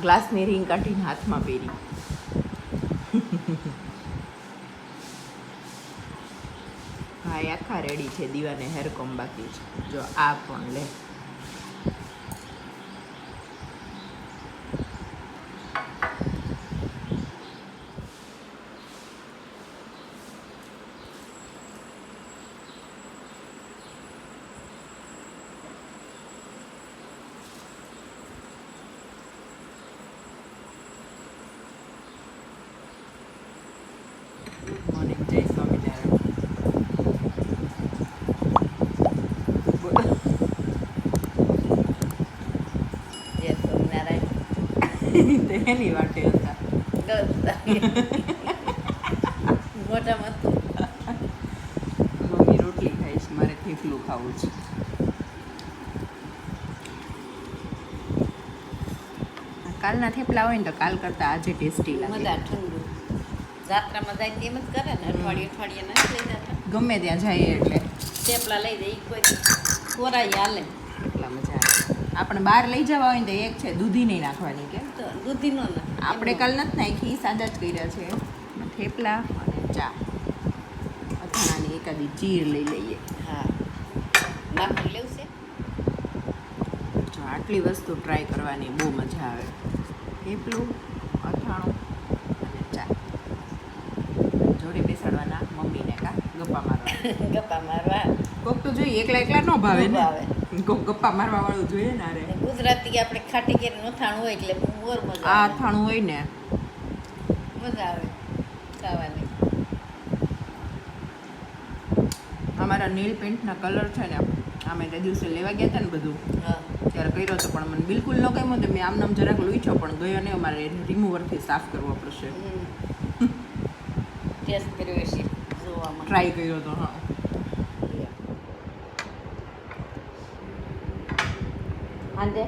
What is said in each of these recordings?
ગ્લાસની ring કાઢીને હાથમાં પહેરી. ભાઈ આખા રેડી છે, દીવાને હેરકોમ બાકી છે. જો આ પણ લે. મોર્નિંગ, જય સ્વામિનારાયણ. એની વાટે હતા મોટામાં મમ્મી રોટલી ખાઈશ, મારે થેપલું ખાવું છે. કાલના થેપલા હોય ને તો કાલ કરતા આજે ટેસ્ટી લાગે. મજા ઠંડુ જાત્રામાં જાય તેમ જ કરે ને, અઠવાડિયે નથી લઈ જતા. ગમે ત્યાં જઈએ એટલે થેપલા લઈ જાય કોઈ કોરાઈ હાલે. એટલા મજા આવે. આપણે બહાર લઈ જવા હોય ને તો એક છે દૂધી નહીં નાખવાની કે તો દૂધીનો ને આપણે કાલ નથી નાખી, સાદા જ કર્યા છે. થેપલા અને ચા, અથાણાની એકાદી ચીર લઈ લઈએ. હા માખણ લેવું છે. જો આટલી વસ્તુ ટ્રાય કરવાની બહુ મજા આવે. થેપલું, અથાણું અને ચા. જોડે બેસાડવાના મમ્મીને કા ગપ્પા મારવા. ગપ્પા મારવા કોક તો જોઈએ, એકલા એકલા ન ભાવે ન ને. ભાવે. કોક ગપ્પા મારવા વાળું જોઈએ ને. અરે ગુજરાતી આપણે ખાટી કેરી નથાણું હોય એટલે મોર મજા આ આવે. અથાણું હોય ને મજા આવે ખાવાની. અમારા નેલ પેન્ટના કલર છે ને, અમે તે દિવસે લેવા ગયા હતા ને બધું હા ત્યારે કર્યો હતો, પણ મને બિલકુલ ન ગમ્યો. તો મેં આમ જરાક લૂછ્યો પણ ગયો નહીં. અમારે રિમૂવરથી સાફ કરવો પડશે. ટેસ્ટ કર્યો છે જોવામાં. ટ્રાય કર્યો હતો. હા, હાંજે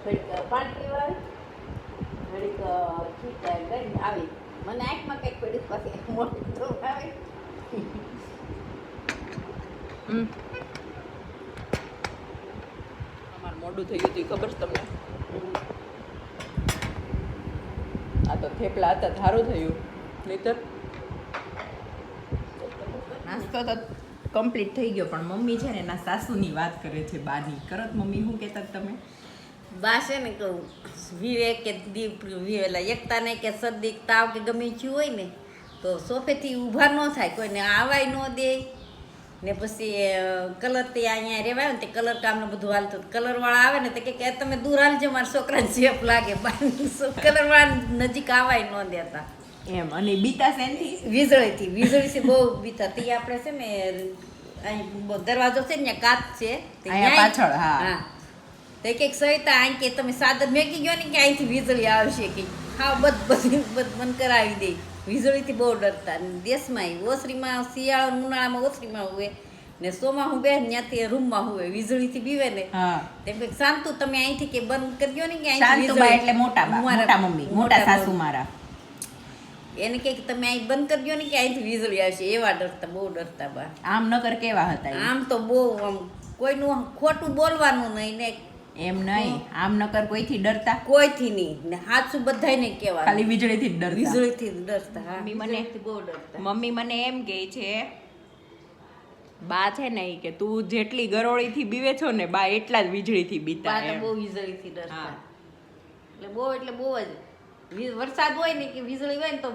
ઘડીક પાણી પીવા આવી, ઘડીક ખીચા કરીને આવી. મને આંખમાં કંઈક પડ્યું પછી મોટું તો આવે. અમારે મોડું થઈ ગયું હતું, ખબર છે તમને? આ તો થેપલા હતા, સારું થયું. નહીતર નાસ્તો તો કમ્પ્લીટ થઈ ગયો, પણ મમ્મી છે ને એના સાસુની વાત કરે છે. બાની કરત મમ્મી, શું કહેતા તમે? બા છે ને કહું વિવેક કે દીપ વિવેલા એકતા ને કે સદીક તાવ કે ગમે થયું હોય ને તો સોફેથી ઊભા ન થાય, કોઈને આવાય ન દે ને. પછી કલર તે અહીંયા રહેવાય ને તે કલર કામનું બધું હાલતું. કલરવાળા આવે ને તો કે તમે દૂર હાલજો, મારા છોકરાને સેફ લાગે. કલરવાળા નજીક આવાય ન દેતા એમ. અને બીતા શેનથી? વીજળીથી બહુ બીતા. તે આપણે છે ને અહીં દરવાજો છે ને કાચ છે અહીંયા પાછળ. હા તો કંઈક સહિતા અહીં કે તમે સાદર મેકી ગયો ને કે અહીંથી વીજળી આવશે કે હા બધું બંધ કરાવી દે. વીજળીથી બહુ ડરતા. દેશમાં ઓસરીમાં શિયાળા ઉનાળામાં ઓસરીમાં હોય ને સોમાં હું બેન ત્યાંથી રૂમમાં હોય વીજળીથી બીવે ને. તેમ કે શાંતુ તમે અહીંથી કે બંધ કરી દો ને કે શાંતુબા એટલે મોટા મમ્મી, મોટા સાસુ મારા. એને કે તમે અહીં બંધ કરી દો ને કે અહીંથી વીજળી આવશે. એવા ડરતા, બહુ ડરતા બા. આમ નકર કેવા હતા? આમ તો બહુ આમ કોઈનું ખોટું બોલવાનું નહીં ને. એમ નહીં, આમ નકર કોઈથી ડરતા? કોઈથી નહીં ને હાચું બધાને કહેવાનું. ખાલી વીજળીથી જ ડરતા. વીજળીથી જ ડરતા. હા મમ્મી બહુ ડરતા. મમ્મી મને એમ કહે છે, બા છે ને કે તું જેટલી ગરોળીથી બીવે છો ને બા એટલા જ વીજળીથી બીતા. બા તો બહુ વીજળીથી ડરતા. એટલે બહુ જ વરસાદ હોય ને કે વીજળી હોય ને તો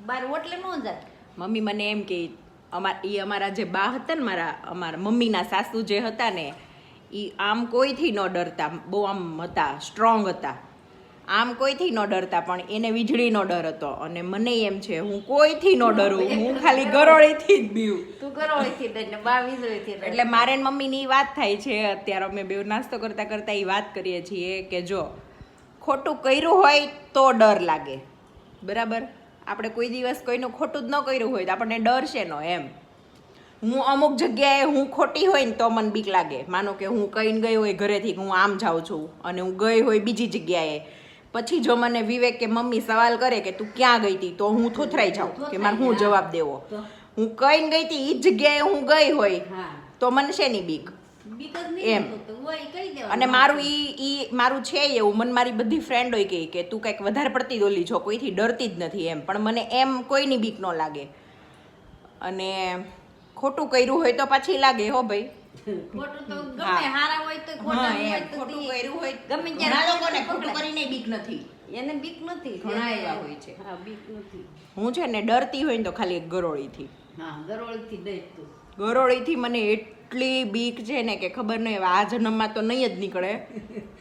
બાર ઓટલે ન જાય. મમ્મી મને એમ કે અમારા જે બા હતા ને, અમારા મમ્મીના સાસુ જે હતા ને, એ આમ કોઈથી ન ડરતા. બહુ આમ હતા, સ્ટ્રોંગ હતા. આમ કોઈથી ન ડરતા, પણ એને વીજળીનો ડર હતો. અને મને એમ છે, હું કોઈથી ન ડરું, હું ખાલી ગરોળીથી જ બીવું. તું ગરોળીથી ડર ને બા વીજળીથી ડર. એટલે મારે ને મમ્મીની વાત થાય છે અત્યારે. અમે બે નાસ્તો કરતા કરતા એ વાત કરીએ છીએ કે જો ખોટું કર્યું હોય તો ડર લાગે, બરાબર? આપણે કોઈ દિવસ કોઈનું ખોટું જ ન કર્યું હોય તો આપણને ડર છે નો એમ. હું અમુક જગ્યાએ હું ખોટી હોય ને તો મને બીક લાગે. માનો કે હું કહીને ગઈ હોય ઘરેથી કે હું આમ જાઉં છું અને હું ગઈ હોય બીજી જગ્યાએ, પછી જો મને વિવેક કે મમ્મી સવાલ કરે કે તું ક્યાં ગઈ હતી, તો હું થોથરાઈ જાઉં કે મારે હું જવાબ દેવો. હું કહીને ગઈ હતી એ જગ્યાએ હું ગઈ હોય તો મને શેની બીક? બીક જ નહીં એમ. થતું. હોય ઈ કહી દેવાનું. અને મારું ઈ મારું છે એવું, મને મારી બધી ફ્રેન્ડોય કહે કે તું કંઈક વધારે પડતી દોલી છો, કોઈથી ડરતી જ નથી એમ. પણ મને એમ કોઈની બીક ન લાગે. અને ખોટું કર્યું હોય તો પાછી લાગે હો ભાઈ. ખોટું તો ગમે, હા. હારા હોય તો હા, ખોટા એમ. હોય તો ખોટું ઈ કર્યું હોય ગમે ઘણા ત્યારે લોકોને ખોટું પકડાય. કરીને બીક નથી. એને બીક નથી. ઘણા એવા હોય છે. હા, બીક નથી. હું છે ને ડરતી હોય ને તો ખાલી એક ગરોળીથી. હા, ગરોળીથી ડર તું. ગરોળીથી મને એટલી બીક છે ને કે ખબર નહીં, હવે આ જન્મમાં તો નહીં જ નીકળે,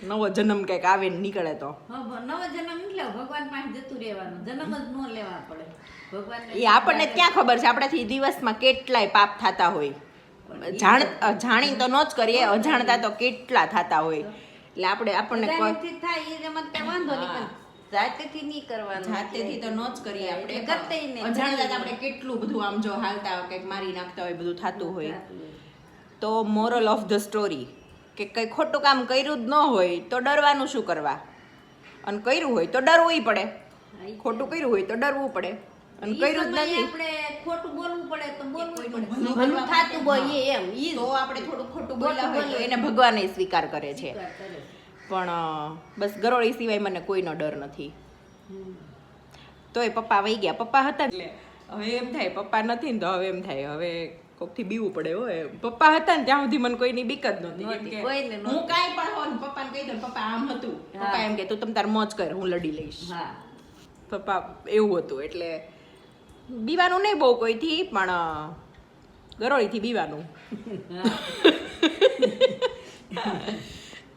નવો જન્મ કંઈક આવે ને નીકળે તો. હા, નવો જન્મ એટલે ભગવાન પાસે જતું રહેવાનું, જન્મ જ ન લેવા પડે. ભગવાનને એ આપણને ક્યાં ખબર છે આપણાથી દિવસમાં કેટલાય પાપ થતા હોય. જાણી તો ન જ કરીએ, અજાણતા તો કેટલા થતા હોય. એટલે આપણને કોઈ બધાનેથી થાય એ એમાં કઈ વાંધો નહીં, પણ જાતેથી નહીં કરવાનું. જાતેથી તો ન જ કરીએ આપણે. કરતેય નહીં. અજાણતા તો આપણે કેટલું બધું આમ જો હાલતા હોય, કંઈક મારી નાખતા હોય, બધું થતું હોય. તો મોરલ ઓફ ધ સ્ટોરી કે કંઈ ખોટું કામ કર્યું જ ન હોય તો ડરવાનું શું કરવા, અને કર્યું હોય તો ડરવું પડે. ખોટું કર્યું હોય તો ડરવું પડે, અને કર્યું જ નથી આપણે ખોટું બોલવું પડે તો બોલવું કોઈનું પડે. ભલું ભલું કરવા થતું હોય એમ ઈ તો આપણે થોડું ખોટું બોલ્યા હોય તો એને ભગવાન સ્વીકાર કરે છે. પણ બસ ગરોળી સિવાય મને કોઈનો ડર નથી. તોય પપ્પા વહી ગયા, પપ્પા હતા એટલે હવે એમ થાય પપ્પા નથી ને તો હવે એમ થાય હવે કોકથી બીવું પડે. હોય પપ્પા હતા ને ત્યાં સુધી મને કોઈની બીક જ નહોતી. કેમ કે કોઈને નહોતી. હું કાંઈ પણ હોઉં ને પપ્પાને કહી દઉં પપ્પા આમ હતું, પપ્પા એમ કે તું તમ તાર મોજ કર, હું લડી લઈશ. હા, પપ્પા એવું હતું. એટલે બીવાનું નહીં બહુ કોઈથી, પણ ગરોળીથી બીવાનું.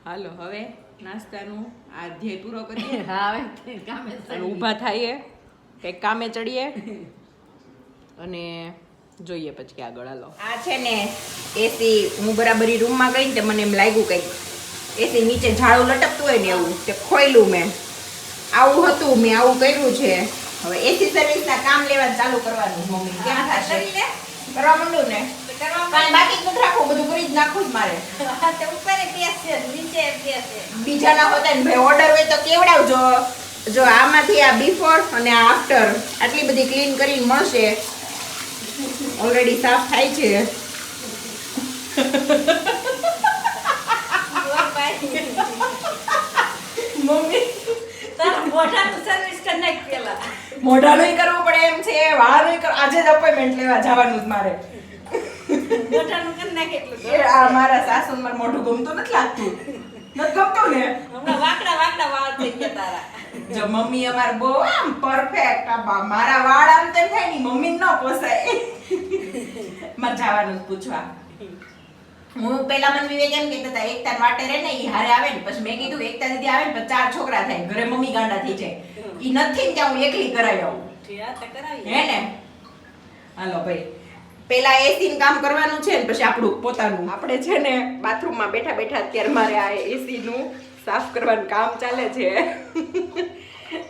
હાલો હવે નાસ્તાનું આ અધ્યાય પૂરો કરીએ. હા, હવે કામે અને ઊભા થઈએ, કંઈક કામે ચડીએ અને જોઈએ પછી આગળ. હાલો આ છે ને એસી, હું બરાબરી રૂમમાં ગઈ ને તે મને એમ લાગ્યું કંઈક એસી નીચે ઝાડું લટકતું હોય ને એવું, તે ખોયલું મેં. આવું હતું, મેં આવું કર્યું છે. હવે એસી સર્વિસના કામ લેવા ચાલુ કરવાનું. મમ્મી ક્યાં થશે? કરવા માંડું ને કાંઈ બાકી જ નથી રાખવું, બધું કરી જ નાખવું જ મારે. ઉપર બેસે નીચે બેસે. બીજાના હોતા ને ભાઈ ઓર્ડર હોય તો કેવડાવજો. જો આમાંથી આ બિફોર અને આ આફ્ટર આટલી બધી ક્લીન કરીને મળશે. ઓલરેડી સાફ થાય છે. મમ્મી તારા મોઢાનું સર્વિસ કરી નાખ પેલા. મોઢાનું કરવું પડે એમ છે, વાળનું કર. આજે જ અપોઇન્ટમેન્ટ લેવા જવાનું જ મારે. મોઢાનું કરી નાખ એટલું. એ આ મારા સાસુ મારું મોઢું ગમતું નથી લાગતું. નથી ગમતું ને? હમણાં વાકડા વાકડા વાળ થઈ ગયા તારા. જો મમ્મી અમાર બહુ આમ પરફેક્ટ, મારા વાળ આમ તેમ થાય ને મમ્મી ન પોસાય. માં જવાનું પૂછવા. હું પેલા મને વિવેક એમ કહેતા હતા એકતા વાટે રહે ને ઈ હારે આવે ને, પછી મેં કીધું એકતા દીદી આવે ને પછી 4 છોકરા થાય, ઘરે મમ્મી ગાંડા થઈ જાય. ઈ નથી ને ત્યાં હું એકલી કરાવી આવું. હે ને? હાલો ભાઈ, પેલા એસી નું કામ કરવાનું છે ને પછી આપણું પોતાનું. આપણે છે ને બાથરૂમમાં બેઠા બેઠા અત્યારે મારે આ એસી નું સાફ કરવાનું કામ ચાલે છે.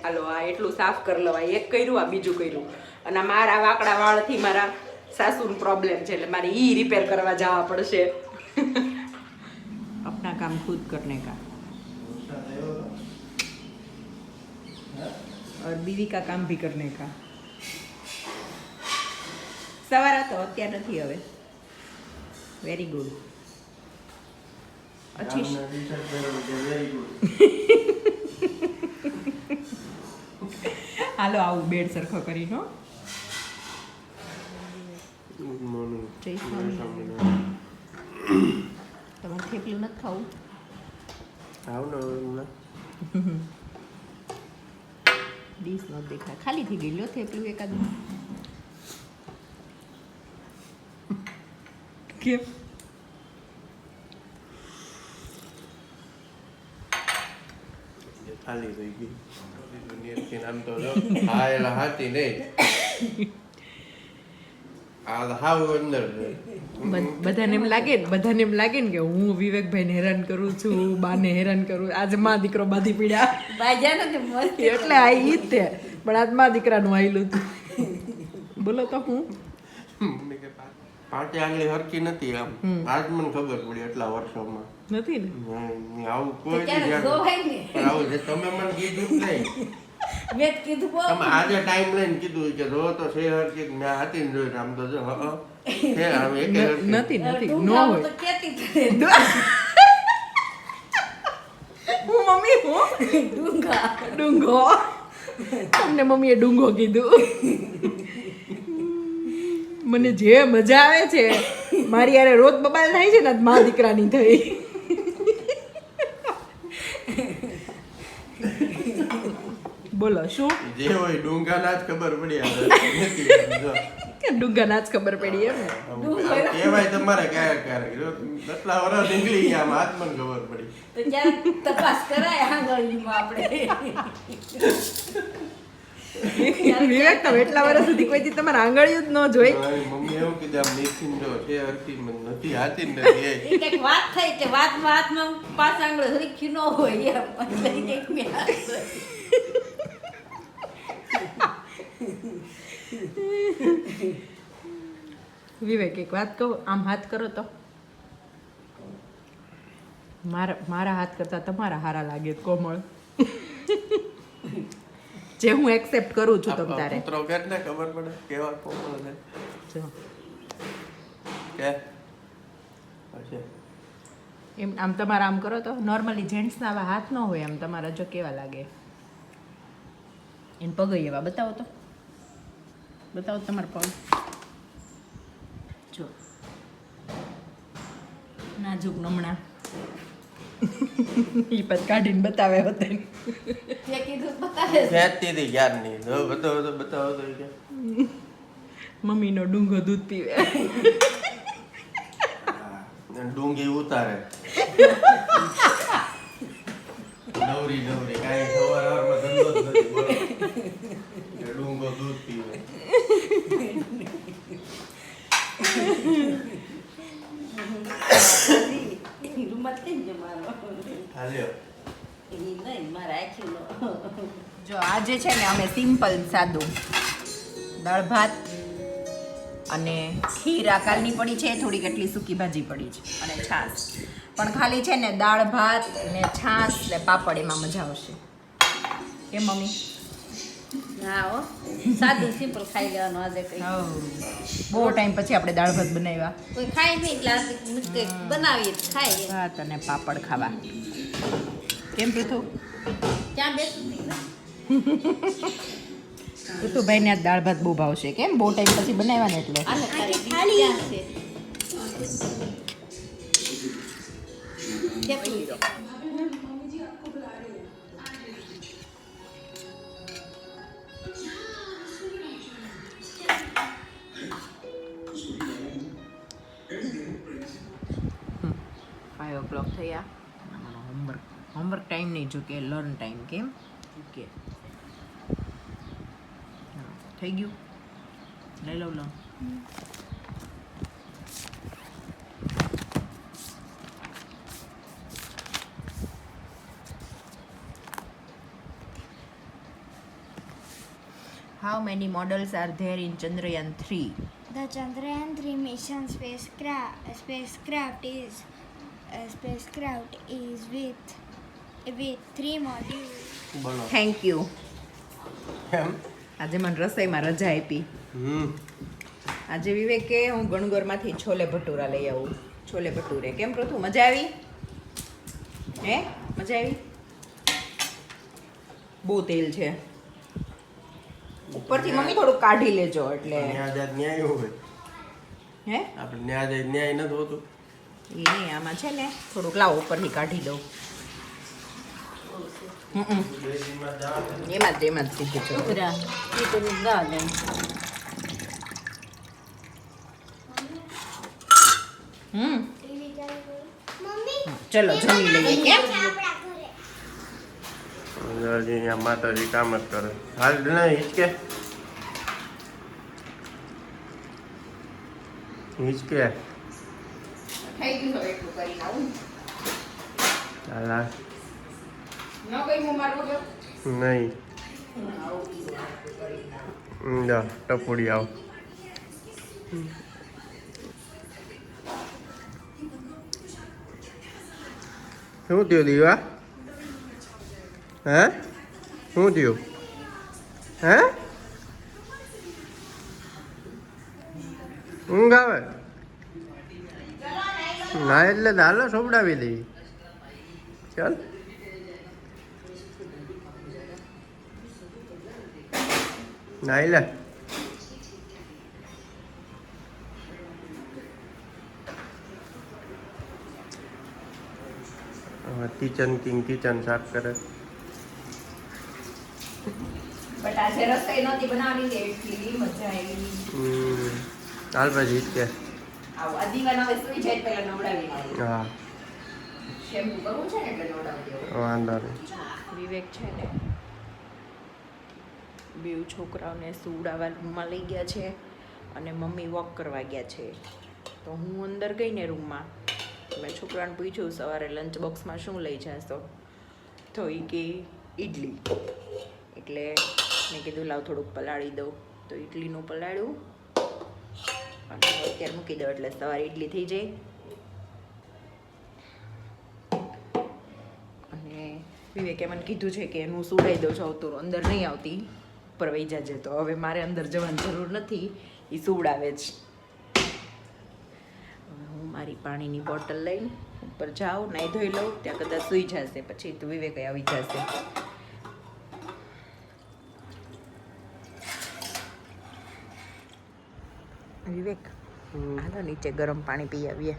હાલો આ એટલું સાફ કરી લો. આ એક કર્યું, આ બીજું કર્યું. અને આ મારા વાકડા વાળથી મારા સાસુનો પ્રોબ્લેમ છે એટલે મારે ઈ રિપેર કરવા જવા પડશે. अपना काम खुद करने का और बीवी का काम भी करने का. સવાર હતો અત્યારે નથી. હવે વેરી ગુડ. અચ્છી હાલો આવું બેડ સરખો કરી નો. જય સ્વામિનારાયણ. તમારે થેપલું નથી ખાવું? ડીશ નો દેખાય, ખાલી થઈ ગઈ લો થેપલું એકાદ. કેમ? ખાલી થઈ ગઈ. આમ તો જો હા એલા હાથી નહીં. આ હાવ અંદર છે. બધાને એમ લાગે ને કે હું વિવેકભાઈને હેરાન કરું છું, બાને હેરાન કરું. આજે માં દીકરો બાધી પીડ્યા બાજા નથી મસ્ત. એટલે આ ઈ જ તે, પણ આજ માં દીકરાનું આવેલું હતું. બોલો તો હું પાટી આંગળી હરકી નથી આમ. આજ મને ખબર પડી એટલા વર્ષોમાં. નથી ને? આવું કોઈ ત્યારે જોવાય ને. પણ આવું જે તમે મને કીધું જ નહીં. મેં કીધું બહુ. તમે આજે ટાઈમ લઈને કીધું કે જો તો છે હરકી મેં હાથી જોઈને આમ તો જો છે આમ એક નથી નો ઢૂંઢાવું હોય. તો કેતી હતી. ડુંગા ડુંગો તમને મમ્મીએ ડુંગો કીધું. મને જે મજા આવે છે મારી યારે રોજ બબાલ થાય છે ને મા દીકરાની થઈ. બોલો શું જે હોય ડુંગાના જ ખબર પડી આવે. ડુંગા ના જ ખબર પડી એમ ને. કહેવાય તમારે ક્યારેક એટલા વર્ષ નીકળી ગયા આમ આત્મને ખબર પડી. તો ક્યાંક તપાસ કરાય આંગળીમાં આપણે. વિવેક તમે એટલા વર્ષ સુધી કોઈથી તમારે આંગળીયું જ ન જોઈ. મારી મમ્મી એવું કીધું આમ નીચી જો છે હરકી નથી હાથી જ નથી એ. એ કંઈક વાત થઈ કે વાતમાં પાછ આંગળો હરખી ન હોય એમ એટલે કંઈક મેં વિવેક એક વાત કહું, આમ હાથ કરો તો મારા હાથ કરતા તમારા હારા લાગે કોમળ. જે હું એક્સેપ્ટ કરું છું તમ તારે. પુત્રો કેટલે ખબર પડે કેવા કોમળ છે જો કે હશે. એમ આમ તમારા આમ કરો તો નોર્મલી જેન્ટ્સના આવા હાથ ન હોય આમ તમારા જો કેવા લાગે. એને પગ એવા બતાવો તો તમારા પગ જો નાજુક નમણા. ઈ પછી કાઢીને બતાવે હોતે તે કીધું બતાવે છે. ખેંચતી હતી ક્યારની. જો બતાવો તો કે મમ્મીનો ડુંગો દૂધ પીવે. ડુંગી ઉતારે નવરી કાંઈ સવારમાં ધંધો જ નથી બોલો. એ ડુંગો દૂધ પીવે. રૂમાલ કેમ જમાડો? હાલ્યો એ નહીં મારા આખીનો. જો આજે છે ને અમે સિમ્પલ સાદું દાળ ભાત અને ખીર આ કાલની પડી છે, થોડી કેટલી સૂકી ભાજી પડી છે અને છાશ. પણ ખાલી છે ને દાળ ભાત ને છાશ ને પાપડ એમાં મજા આવશે. કેમ મમ્મી? હા હો સાદું સિમ્પલ ખાઈ લેવાનું આજે કંઈ. બહુ ટાઈમ પછી આપણે દાળ ભાત બનાવ્યા. કોઈ ખાય નહીં એટલે આજે મિસ્ટેક બનાવીએ તો ખાઈએ. ભાત અને પાપડ ખાવા. કેમ પૃથુ? ત્યાં બેસું ને પૃથુભાઈને આજ દાળ ભાત બહુ ભાવશે. કેમ? બહુ ટાઈમ પછી બનાવ્યા ને એટલે. આને ખાલી ક્યાં છે? કેટલું છે? o'clock થયા. હોમવર્ક ટાઈમ નહીં, જો કે લર્ન ટાઈમ. કેમ? ઓકે થઈ ગયું. લઈ લઉં learn. How many models are there in Chandrayaan 3? The Chandrayaan 3 mission spacecraft is with 3 modules. બોલો Thank you. કેમ? આજે મને રસોઈમાં રજા આપી. આજે વિવેકે હું ગણગોરમાંથી છોલે ભટુરા લઈ આવું. છોલે ભટુરે. કેમ પૃથુ? મજા આવી? હે મજા આવી? બહુ તેલ છે ઉપરથી. મમ્મી થોડું કાઢી લેજો એટલે. ન્યાય હોય હે આપણે ન્યાય નથી હોતું. એ નહીં, આમાં છે ને થોડુંક લાવો ઉપરથી કાઢી દઉં. એમાં જ સીધું છે. ઉતરા એ તો ના દે. TV ચાલુ કરો. મમ્મી ચલો જમી લઈએ. કેમ? આપણા ઘરે અહીંયા માતાજી કામ જ કરે. હાલ ના હિચકે હિચકે થઈ ગયું હવે એટલું કરી આવું. હાલ હાલ. ન કઈ હું મારું જો. નહીં જા ટપોડી આવ. શું થયું દીવા? હે શું થયું? હે ઊંઘ આવે ના એટલે હાલો સોવડાવી દઈ. ચાલ નાઈ લે કિચન કિંગ કિચન સાફ કરે બટ આજે રસોઈ નહોતી બનાવવાની કે એટલી મજા આવી. હાલ પછી કે આવો અદીવાન હવે સુઈ જાય પહેલા નવડાવી નાખું. હા શેમ્પુ કરવું છે ને એટલે નવડાવી દેવું. વાંધો નહીં વિવેક છે ને બેવ છોકરાઓને સુવડાવવા રૂમમાં લઈ ગયા છે અને મમ્મી વોક કરવા ગયા છે. તો હું અંદર ગઈ ને રૂમમાં મેં છોકરાને પૂછ્યું સવારે લંચ બોક્સમાં શું લઈ જાશો, તો એ કે ઇડલી. એટલે મેં કીધું લાવ થોડુંક પલાળી દઉં, તો ઇડલીનું પલાળ્યું અને અત્યારે મૂકી દઉં એટલે સવારે ઇડલી થઈ જાય. અને વિવેકે મને કીધું છે કે હું સુડાઈ દઉં છું, આવતું અંદર નહીં આવતી, ઉપર વહી જાજે. તો હવે મારે અંદર જવાની જરૂર નથી, એ સુવડાવે જ. હવે હું મારી પાણીની બોટલ લઈને ઉપર જાઉં, નાહી ધોઈ લઉં, ત્યાં કદાચ સૂઈ જશે, પછી તો વિવેક આવી જશે. વિવેક હાલો નીચે ગરમ પાણી પી આવીએ.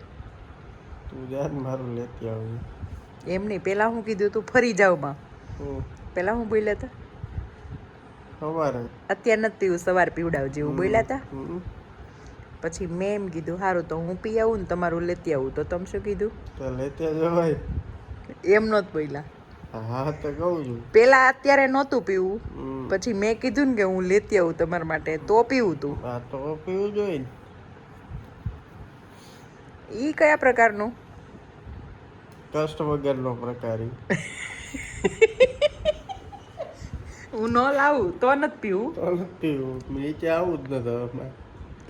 તું યાદ મારું લેતી આવી એમ નહીં, પેલા હું કીધું તું ફરી જાવ માં, પેલા હું બોલ્યા હતા સવારે અત્યારે નથી પીવું, સવાર પીવડાવજે એવું બોલ્યા હતા. પછી મેં એમ કીધું સારું તો હું પી આવું ને તમારું લેતી આવું, તો તમે શું કીધું? તો લેતી જવાય એમ નહોતું બોલ્યા. હા તો કહું છું પેલા અત્યારે નહોતું પીવું, પછી મેં કીધું ને કે હું લેતી આવું તમારા માટે, તો પીવું તું. હા તો પીવું જોઈએ ને ઈ કયા પ્રકારનું? કષ્ટ વગરનો પ્રકાર ઈ. હું ન લાવું તો નથી પીવું. તો નથી પીવું, નીચે આવું જ નતું હવે.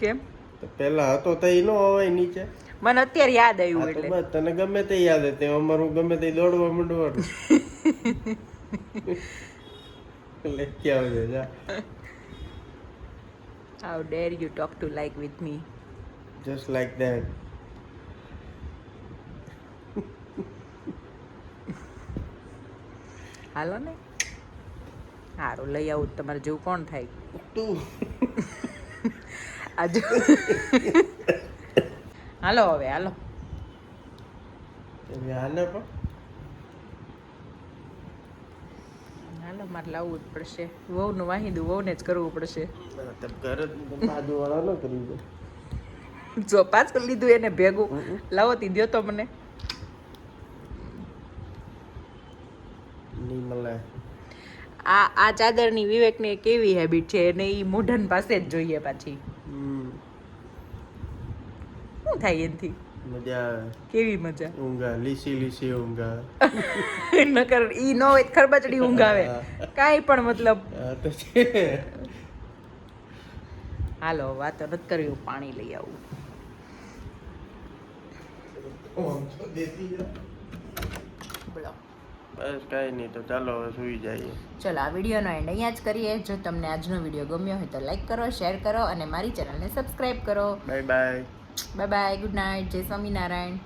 કેમ? તો પેલા હતો તો ઈ નો હોય નીચે. મને અત્યારે યાદ આવ્યું હા તો એટલે. બસ તને ગમે તે યાદ હે તે અમારું ગમે તે દોડવા માંડવાનું. લેતી આવજે જા. How dare you talk to like with me? Just like that. હાલો ને, સારું લઈ આવું. તમારે જેવું કોણ થાય? તું આજે હાલો હવે હાલો. હાલે પણ હાલો મારે લાવવું જ પડશે. વહુનું વાહિંદું વહુને જ કરવું પડશે. ઘર બાજુવાળા ન કરી દે. જો પાછું લીધું એને ભેગું લાવો તી દ્યો તો મને. નહીં મળે. આ ચાદરની વિવેકને એક એવી હેબિટ છે, એને ઈ મોઢન પાસે જ જોઈએ પાછી. શું થાય એનથી? મજા આવે. કેવી મજા? ઊંઘા લીસી લીસી ઊંઘા. નકર ઈ ન હોય તો ખરબચડી ઊંઘ આવે, કાંઈ પણ મતલબ. હા તો છે. હાલો વાતો નથી કરવી, હું પાણી લઈ આવું. બોલો. બસ કાંઈ નહીં, તો ચાલો હવે સુઈ જઈએ. ચલો આ વિડીયોનો એન્ડ અહીંયા જ કરીએ. જો તમને આજનો વિડીયો ગમ્યો હોય તો લાઈક કરો, શેર કરો અને મારી ચેનલને સબસ્ક્રાઈબ કરો. Bye bye. Bye bye, good night, જય સ્વામિનારાયણ.